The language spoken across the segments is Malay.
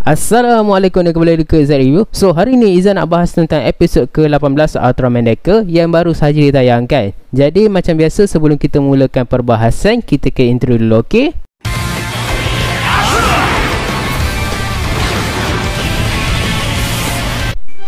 Assalamualaikum dan kembali ke Z Review. So hari ni Izzan nak bahas tentang episod ke-18 Ultraman Decker yang baru saja ditayangkan. Jadi macam biasa sebelum kita mulakan perbahasan, kita ke intro dulu, okey?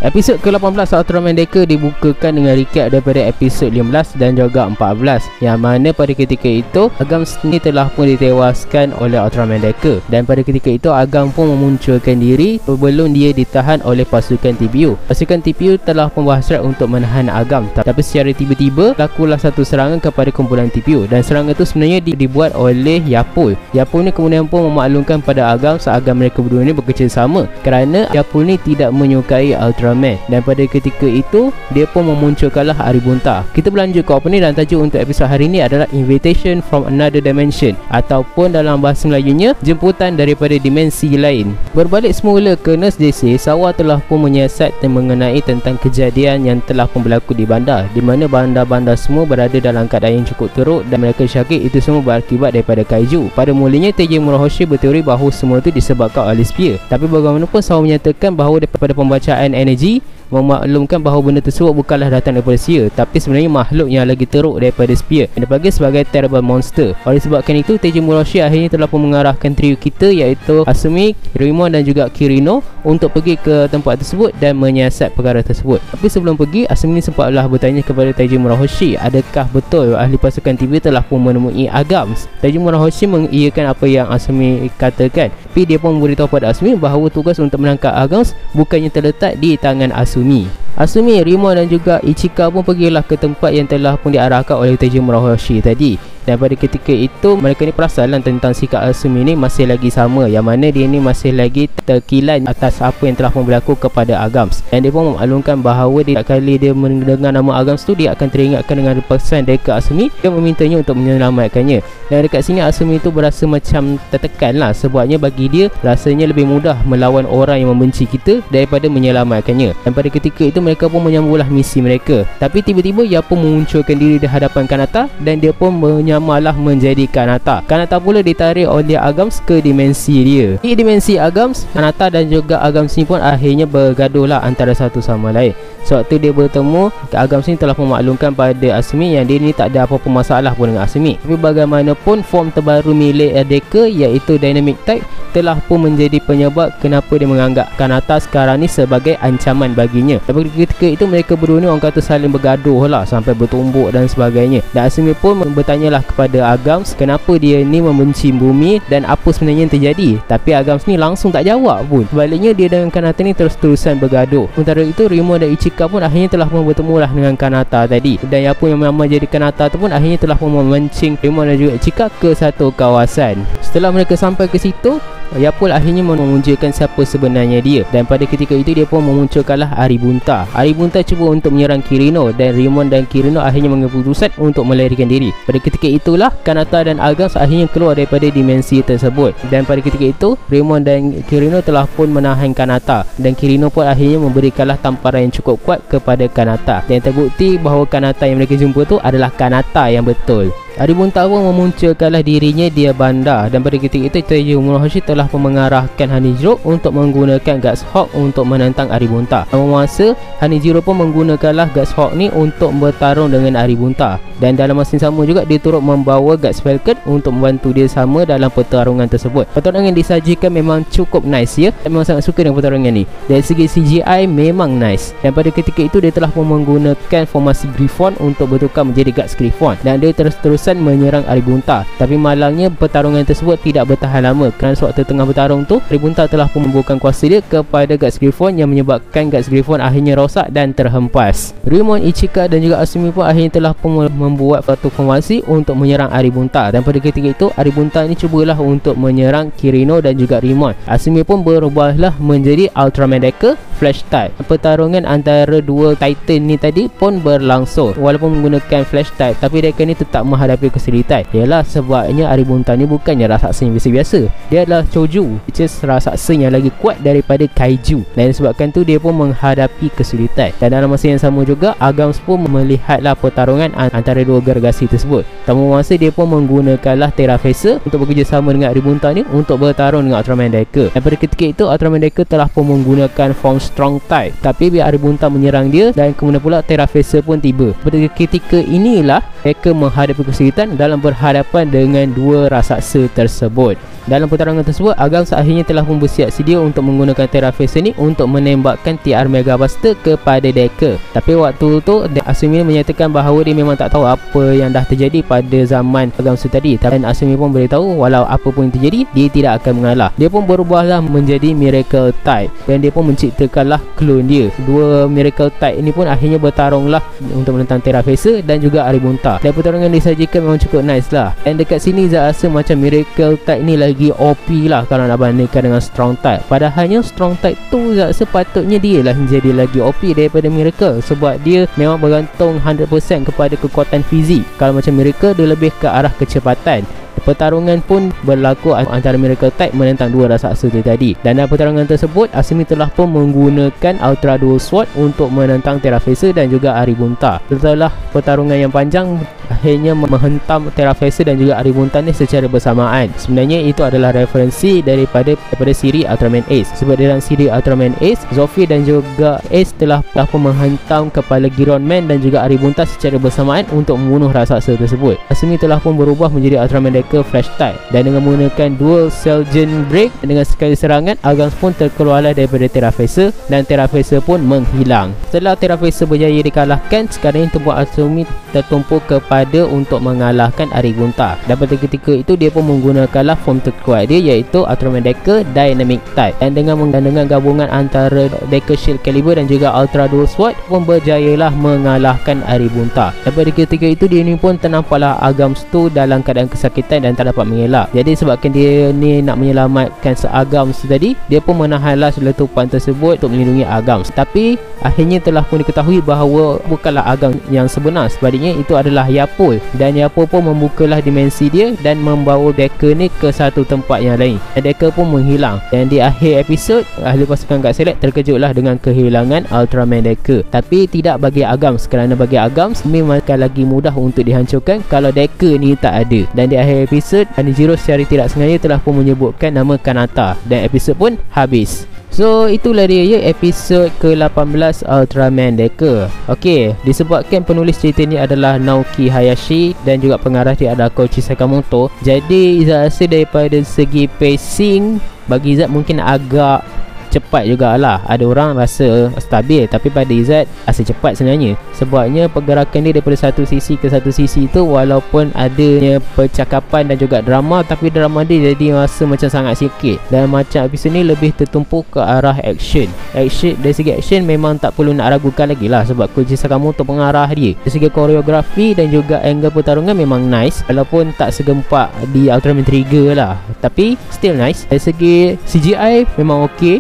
Episod ke-18 Ultraman Decker dibukakan dengan recap daripada episod 15 dan juga 14, yang mana pada ketika itu Agam ni telah pun ditewaskan oleh Ultraman Decker, dan pada ketika itu Agam pun memunculkan diri sebelum dia ditahan oleh pasukan TPU. Pasukan TPU telah pun berhasrat untuk menahan Agam, tapi secara tiba-tiba lakulah satu serangan kepada kumpulan TPU, dan serangan itu sebenarnya dibuat oleh Yapul. Yapul ni kemudian pun memaklumkan pada Agam seagar mereka berdua ni bekerjasama, kerana Yapul ni tidak menyukai Ultraman. Dan pada ketika itu dia pun memunculkanlah Aribunta. Kita berlanjut ke opening, dan tajuk untuk episod hari ini adalah Invitation from Another Dimension, ataupun dalam bahasa Melayunya jemputan daripada dimensi lain. Berbalik semula ke Nurse DC, Sawa telah pun menyiasat dan mengenai tentang kejadian yang telah pun berlaku di bandar, di mana bandar-bandar semua berada dalam keadaan yang cukup teruk, dan mereka syakir itu semua berakibat daripada kaiju. Pada mulanya Teiji Murahoshi berteori bahawa semua itu disebabkan oleh Spear, tapi bagaimanapun Sawa menyatakan bahawa daripada pembacaan energi memaklumkan bahawa benda tersebut bukanlah datang daripada Spear, tapi sebenarnya makhluk yang lagi teruk daripada Spear yang dipanggil sebagai Terrible Monster. Oleh sebabkan itu, Teiji Murahoshi akhirnya telah pun mengarahkan trio kita, iaitu Asumi, Rimon dan juga Kirino, untuk pergi ke tempat tersebut dan menyiasat perkara tersebut. Tapi sebelum pergi, Asumi sempatlah bertanya kepada Teiji Murahoshi, adakah betul ahli pasukan TV telah pun menemui Agam? Teiji Murahoshi mengiyakan apa yang Asumi katakan, tapi dia pun memberitahu pada Asumi bahawa tugas untuk menangkap Agam bukannya terletak di tangan Asumi. Rimon dan juga Ichika pun pergilah ke tempat yang telah pun diarahkan oleh Teiji Murahoshi tadi. Dan pada ketika itu mereka ni perasan tentang sikap Asumi ni masih lagi sama, yang mana dia ni masih lagi terkilan atas apa yang telah pun berlaku kepada Agams. Dan dia pun memaklumkan bahawa dia kali dia mendengar nama Agams tu, dia akan teringatkan dengan pesan dekat Asumi yang memintanya untuk menyelamatkannya. Dan dekat sini Asumi tu berasa macam tertekan lah, sebabnya bagi dia rasanya lebih mudah melawan orang yang membenci kita daripada menyelamatkannya. Dan pada ketika itu mereka pun menyambunglah misi mereka, tapi tiba-tiba ia pun memunculkan diri di hadapan Kanata, dan dia pun menyamalah menjadi Kanata. Kanata pula ditarik oleh Agams ke dimensi dia. Di dimensi Agams, Kanata dan juga Agams ni pun akhirnya bergaduh lah antara satu sama lain. Sewaktu dia bertemu, Agams ni telah memaklumkan pada Asumi yang dia ni tak ada apa-apa masalah pun dengan Asumi. Tapi bagaimanapun form terbaru milik Decker, iaitu Dynamic Type, telah pun menjadi penyebab kenapa dia menganggap Kanata sekarang ni sebagai ancaman baginya. Dan ketika itu mereka berdua ni orang kata saling bergaduh lah, sampai bertumbuk dan sebagainya. Dan Asumi pun bertanyalah kepada Agams kenapa dia ni membenci bumi dan apa sebenarnya yang terjadi. Tapi Agams ni langsung tak jawab pun. Sebaliknya dia dan Kanata ni terus-terusan bergaduh. Sementara itu Rimon dan Ichika pun akhirnya telah pun bertemu lah dengan Kanata tadi. Dan yang pun yang memang jadi Kanata tu pun akhirnya telah pun memancing Rimon dan juga Ichika ke satu kawasan. Setelah mereka sampai ke situ, Yapul akhirnya memunculkan siapa sebenarnya dia, dan pada ketika itu dia pun memunculkanlah Aribunta. Aribunta cuba untuk menyerang Kirino, dan Rimon dan Kirino akhirnya mengambil keputusan untuk melarikan diri. Pada ketika itulah Kanata dan Agams akhirnya keluar daripada dimensi tersebut, dan pada ketika itu Rimon dan Kirino telah pun menahan Kanata, dan Kirino pun akhirnya memberikanlah tamparan yang cukup kuat kepada Kanata, dan terbukti bahawa Kanata yang mereka jumpa tu adalah Kanata yang betul. Aribunta pun memunculkanlah dirinya di bandar, dan pada ketika itu Teiji Murahoshi telah pun mengarahkan Hanijiro untuk menggunakan Guts Hawk untuk menentang Aribunta. Dalam masa Hanijiro pun menggunakanlah Guts Hawk ni untuk bertarung dengan Aribunta, dan dalam masa yang sama juga dia turut membawa Guts Falcon untuk membantu dia sama dalam pertarungan tersebut. Pertarungan yang disajikan memang cukup nice ya. Saya memang sangat suka dengan pertarungan ni. Dari segi CGI memang nice, dan pada ketika itu dia telah pun menggunakan formasi Griffon untuk bertukar menjadi Guts Griffon, dan dia terus-terusan menyerang Aribunta. Tapi malangnya pertarungan tersebut tidak bertahan lama, kerana sewaktu tengah bertarung tu Aribunta telah pun membukakan kuasa dia kepada Guts Griffon, yang menyebabkan Guts Griffon akhirnya rosak dan terhempas. Rimon, Ichika dan juga Asumi pun akhirnya telah pun membuat satu formasi untuk menyerang Aribunta, dan pada ketika itu Aribunta ni cubalah untuk menyerang Kirino dan juga Rimon. Asumi pun berubahlah menjadi Ultraman Decker flash type. Pertarungan antara dua Titan ni tadi pun berlangsung walaupun menggunakan flash type, tapi mereka ni tetap menghadapi kesulitan. Yalah sebabnya Aribunta ni bukannya raksasa yang biasa-biasa, dia adalah Choju, which is raksasa yang lagi kuat daripada Kaiju, dan sebabkan tu dia pun menghadapi kesulitan. Dan dalam masa yang sama juga Agams pun melihatlah pertarungan antara dua gergasi tersebut. Tamu masa dia pun menggunakanlah Terra Facer untuk bekerjasama dengan Aribunta ni untuk bertarung dengan Ultraman Decker. Dan pada ketika itu Ultraman Decker telah pun menggunakan form strong type, tapi bila Aribunta menyerang dia dan kemudian pula Terra Facer pun tiba. Pada ketika inilah Decker menghadapi kesulitan dalam berhadapan dengan dua raksasa tersebut. Dalam pertarungan tersebut, Agams akhirnya telah pun bersiap sedia untuk menggunakan Terra Facer ni untuk menembakkan TR Mega Buster kepada Decker. Tapi waktu tu Asumi menyatakan bahawa dia memang tak tahu apa yang dah terjadi pada zaman Agams tadi. Dan Asumi pun beritahu walau apa pun yang terjadi, dia tidak akan mengalah. Dia pun berubahlah menjadi Miracle Type dan dia pun menciptakanlah klon dia. Dua Miracle Type ini pun akhirnya bertarunglah untuk menentang Terra Facer dan juga Aribunta. Dan pertarungan disajikan memang cukup nice lah. Dan dekat sini Zat rasa macam Miracle Type ni lagi OP lah kalau nak bandingkan dengan Strong Type. Padahalnya Strong Type tu Zat sepatutnya dia lah jadi lagi OP daripada Miracle, sebab dia memang bergantung 100% kepada kekuatan fizik. Kalau macam Miracle dia lebih ke arah kecepatan. Pertarungan pun berlaku antara Miracle Type menentang dua raksasa itu tadi. Dan dalam pertarungan tersebut Asumi telah pun menggunakan Ultra Dual Sword untuk menentang Terra Facer dan juga Aribunta. Setelah pertarungan yang panjang, akhirnya menghentam Terra Facer dan juga Aribunta ni secara bersamaan. Sebenarnya itu adalah referensi daripada siri Ultraman Ace, sebab dalam siri Ultraman Ace, Zofie dan juga Ace telah pun menghentam kepala Giron Man dan juga Aribunta secara bersamaan untuk membunuh raksasa tersebut. Asumi telah pun berubah menjadi Ultraman Decker Flash Type dan dengan menggunakan dual Selgen Break, dengan sekali serangan Agams pun terkeluarlah daripada Terra Facer dan Terra Facer pun menghilang. Setelah Terra Facer berjaya dikalahkan, sekarang ini tubuh Asumi tertumpu kepada untuk mengalahkan Aribunta. Dan pada ketika itu dia pun menggunakanlah form terkuat dia, iaitu Ultraman Decker Dynamic Type. Dan dengan gabungan antara Decker Shield Caliber dan juga Ultra Dual Sword pun berjayalah mengalahkan Aribunta. Dan pada ketika itu dia ni pun ternampaklah Agams tu dalam keadaan kesakitan dan tak dapat mengelak. Jadi sebabkan dia ni nak menyelamatkan Agams tadi, dia pun menahanlah letupan tersebut untuk melindungi Agams. Tapi akhirnya telah pun diketahui bahawa bukanlah Agams yang sebenar, sebaliknya itu adalah Yapol. Dan Yapol pun membukalah dimensi dia dan membawa Decker ni ke satu tempat yang lain. Dan Decker pun menghilang. Dan di akhir episod, ahli pasukan God Select terkejutlah dengan kehilangan Ultraman Decker. Tapi tidak bagi Agams, kerana bagi Agams memang akan lagi mudah untuk dihancurkan kalau Decker ni tak ada. Dan di akhir episod, Anijiro secara tidak sengaja telah pun menyebutkan nama Kanata dan episod pun habis. So itulah dia ya, episod ke-18 Ultraman Decker. Okey, disebabkan penulis cerita ni adalah Naoki Hayashi dan juga pengarah dia adalah Koichi Sakamoto, jadi Izzat rasa daripada segi pacing bagi Izzat mungkin agak cepat jugalah. Ada orang rasa stabil, tapi pada Izzat rasa cepat sebenarnya. Sebabnya pergerakan dia daripada satu sisi ke satu sisi tu, walaupun adanya percakapan dan juga drama, tapi drama dia jadi rasa macam sangat sikit. Dan macam episod ni lebih tertumpu ke arah action. Dari segi action memang tak perlu nak ragukan lagi lah, sebab Koichi Sakamoto pengarah dia. Dari segi koreografi dan juga angle pertarungan memang nice, walaupun tak segempak di Ultraman Trigger lah, tapi still nice. Dari segi CGI memang okey,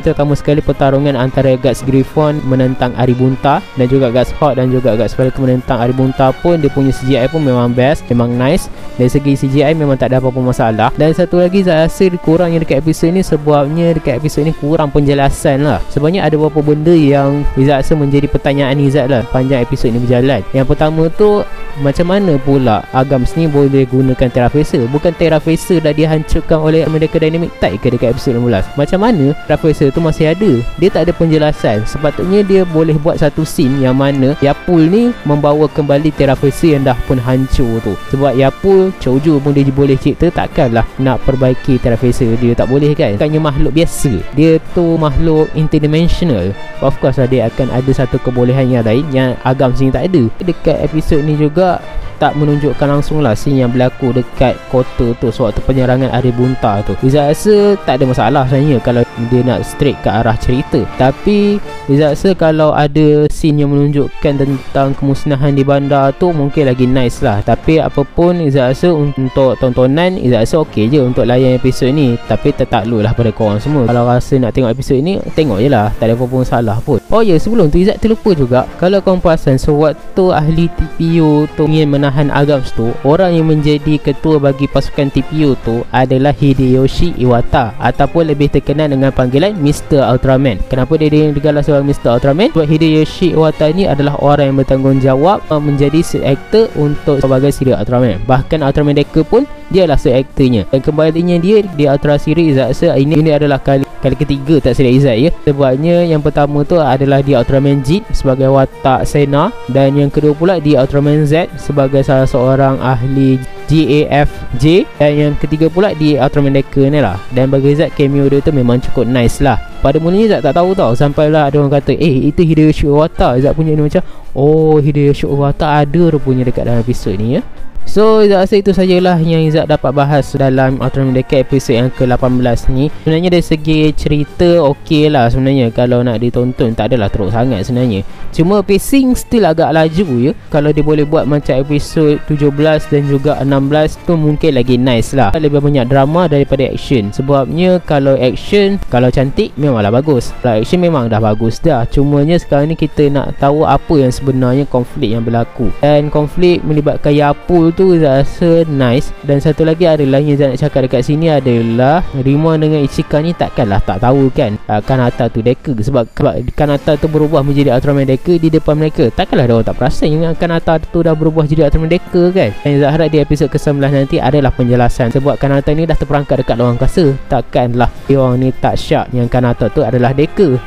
terutama sekali pertarungan antara Guts Griffon menentang Aribunta dan juga Guts Hot dan juga Guts Falcon menentang Aribunta pun, dia punya CGI pun memang best, memang nice. Dari segi CGI memang tak ada apa-apa masalah. Dan satu lagi saya rasa kurangnya dekat episod ni, sebabnya dekat episod ni kurang penjelasan lah. Sebabnya ada beberapa benda yang Izzat rasa menjadi pertanyaan Izzat lah panjang episod ni berjalan. Yang pertama tu, macam mana pula Agams ni boleh gunakan Terra Facer? Bukan Terra Facer dah dihancurkan oleh Decker Dynamic Type ke dekat episod 16? Macam mana Terra Facer tu masih ada? Dia tak ada penjelasan. Sepatutnya dia boleh buat satu scene yang mana Yapul ni membawa kembali Terra Facer yang dah pun hancur tu. Sebab Yapul, Choju pun dia boleh cipta, takkanlah nak perbaiki Terra Facer. Dia tak boleh kan? Bukannya makhluk biasa, dia tu makhluk interdimensional. Of course lah, dia akan ada satu kebolehan yang lain yang Agams ni tak ada. Dekat episod ni juga tak menunjukkan langsung lah scene yang berlaku dekat kota tu sewaktu penyerangan Aribunta tu. Izzat rasa tak ada masalah sebenarnya kalau dia nak straight ke arah cerita, tapi Izzat rasa kalau ada scene yang menunjukkan tentang kemusnahan di bandar tu mungkin lagi nice lah. Tapi apapun, Izzat rasa untuk tontonan Izzat rasa okey je untuk layan episod ni. Tapi tertakluk lah pada korang semua, kalau rasa nak tengok episod ni, tengok je lah, tak ada apa-apa salah pun. Oh ya, sebelum tu Izzat terlupa juga, kalau korang perasan, sewaktu ahli TPU tu ingin menahan Arams tu, orang yang menjadi ketua bagi pasukan TPU tu adalah Hideyoshi Iwata, ataupun lebih terkenal dengan panggilan Mr. Ultraman. Kenapa dia digelar sebagai Mr. Ultraman? Sebab Hideyoshi Iwata ni adalah orang yang bertanggungjawab menjadi set actor untuk sebagai serial Ultraman. Bahkan Ultraman Deca pun dia lah set actornya. Dan kembalinya dia di Ultra series, Izzat rasa ini adalah kali ketiga tak silap Izzat ya. Sebabnya yang pertama tu adalah di Ultraman Jit sebagai watak Sena, dan yang kedua pula di Ultraman Z sebagai salah seorang ahli GAFJ, dan yang ketiga pula di Ultraman Deca ni lah. Dan bagi Izzat, cameo dia tu memang cukup nice lah. Pada mulanya Izzat tak tahu tau, sampailah ada orang kata itu Hideyoshi Iwata. Izzat punya ni macam, oh, Hideyoshi Iwata ada rupanya dekat dalam episod ni ya. So Izzat rasa itu sajalah yang Izzat dapat bahas dalam Ultraman Deca episod yang ke-18 ni. Sebenarnya dari segi cerita okey lah sebenarnya, kalau nak ditonton tak adalah teruk sangat sebenarnya. Cuma pacing still agak laju ya. Kalau dia boleh buat macam episod 17 dan juga 16 tu mungkin lagi nice lah. Lebih banyak drama daripada action. Sebabnya kalau action, kalau cantik memanglah bagus. Kalau action memang dah bagus dah. Cumanya sekarang ni kita nak tahu apa yang sebenarnya konflik yang berlaku. Dan konflik melibatkan Yapul tu Izzat rasa nice. Dan satu lagi adalah yang Izzat nak cakap dekat sini adalah Rimon dengan Ichika ni takkanlah tak tahu kan Kanata tu Deca. Sebab Kanata tu berubah menjadi Ultraman Deca di depan mereka. Takkanlah dia orang tak perasan yang Kanata tu dah berubah jadi Ultraman Deca kan. Dan Izzat harap di episod ke-19 nanti adalah penjelasan. Sebab Kanata ni dah terperangkap dekat luar angkasa. Takkanlah dia orang ni tak syak yang Kanata tu adalah Deca.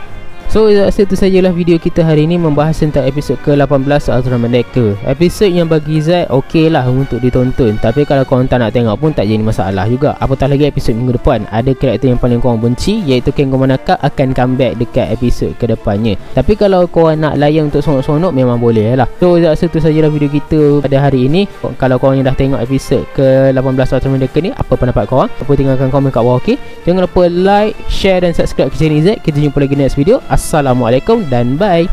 So Izzat rasa itu sajalah video kita hari ini, membahas tentang episod ke-18 Ultraman Deca. Episod yang bagi Izzat okey lah untuk ditonton. Tapi kalau korang tak nak tengok pun tak jadi masalah juga. Apatah lagi episod minggu depan ada karakter yang paling korang benci, iaitu Kengo Manaka akan comeback dekat episod kedepannya. Tapi kalau korang nak layan untuk sonok-sonok memang boleh lah. So Izzat rasa itu sajalah video kita pada hari ini. Kalau korang yang dah tengok episod ke-18 Ultraman Deca ni, apa pendapat korang? Apa tinggalkan komen kat bawah, okey? Jangan lupa like, share dan subscribe ke channel Izzat. Kita jumpa lagi next video. Assalamualaikum dan bye.「